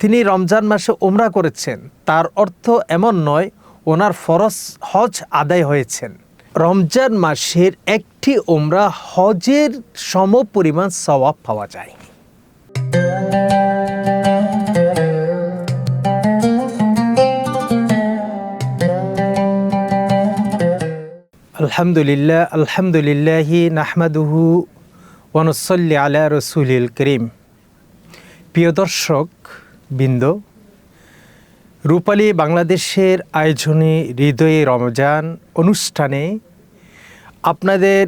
তিনি রমজান মাসে উমরা করেছেন, তার অর্থ এমন নয় ওনার ফরজ হজ আদায় হয়েছেন। রমজান মাসের একটি উমরা হজের সমপরিমাণ সওয়াব পাওয়া যায়। আলহামদুলিল্লাহ আলহামদুলিল্লাহি নাহমাদুহু ওয়া নুসাল্লি আলা রাসূলিল কারীম। প্রিয় দর্শক বৃন্দ, রূপালী বাংলাদেশের আয়োজনে হৃদয়ে রমজান অনুষ্ঠানে আপনাদের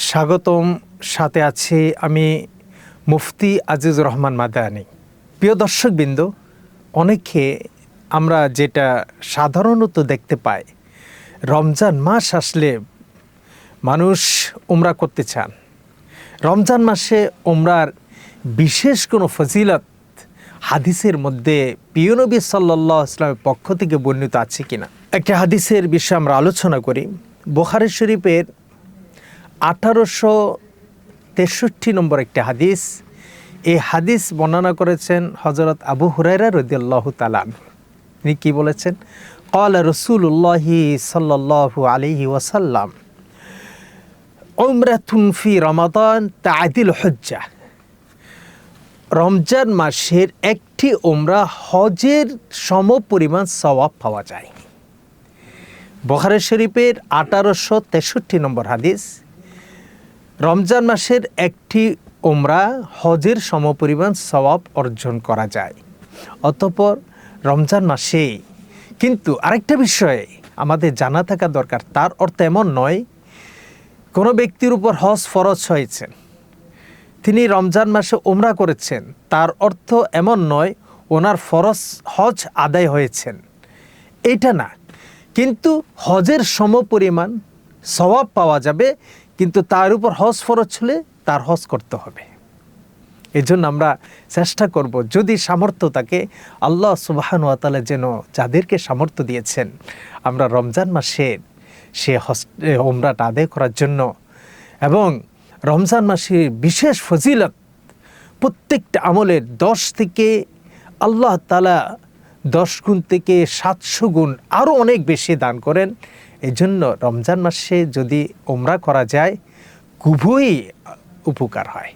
স্বাগতম। সাথে আছি আমি মুফতি আজিজুর রহমান মাদানী। প্রিয় দর্শকবৃন্দ, অনেকে আমরা যেটা সাধারণত দেখতে পাই, রমজান মাস আসলে মানুষ উমরা করতে চান। রমজান মাসে উমরার বিশেষ কোনো ফজিলত হাদিসের মধ্যে প্রিয় নবী সাল্লাল্লাহু আলাইহি ওয়াসাল্লামের পক্ষ থেকে বর্ণিত আছে কিনা, একটা হাদিসের বিষয়ে আমরা আলোচনা করি। বুখারী শরীফের 1863 নম্বর একটা হাদিস। এই হাদিস বর্ণনা করেছেন হযরত আবু হুরায়রা রাদিয়াল্লাহু তাআলা। তিনি কি বলেছেন? ক্বালা রাসূলুল্লাহি সাল্লাল্লাহু আলাইহি ওয়াসাল্লাম উমরাতুন ফি রমাদান তা'দিল হুজ্জা। রমজান মাসের একটি উমরা হজের সমপরিমাণ সওয়াব পাওয়া যায়। বুখারী শরীফের 1863 নম্বর হাদিস। রমজান মাসের একটি উমরা হজের সমপরিমাণ সওয়াব অর্জন করা যায়। অতঃপর রমজান মাসে কিন্তু আরেকটা বিষয় আমাদের জানা থাকা দরকার। তার অর্থ এমন নয় কোনো ব্যক্তির উপর হজ ফরজ হয়েছে, তিনি রমজান মাসে উমরা করেছেন, তার অর্থ এমন নয় ওনার ফরজ হজ আদায় হয়েছেন, এইটা না। কিন্তু হজের সমপরিমাণ সওয়াব পাওয়া যাবে, কিন্তু তার উপর হজ ফরজ হলে তার হজ করতে হবে। এজন্য আমরা চেষ্টা করব, যদি সামর্থ্য থাকে, আল্লাহ সুবহানাহু ওয়া তাআলা যেন যাদেরকে সামর্থ্য দিয়েছেন, আমরা রমজান মাসে সে উমরাটা আদায় করার জন্য, এবং রমজান মাসের বিশেষ ফজিলত প্রত্যেকটা আমলের 10 থেকে আল্লাহ তাআলা 10 গুণ থেকে 700 গুণ আরও অনেক বেশি দান করেন। এই জন্য রমজান মাসে যদি উমরা করা যায় খুবই উপকার হয়।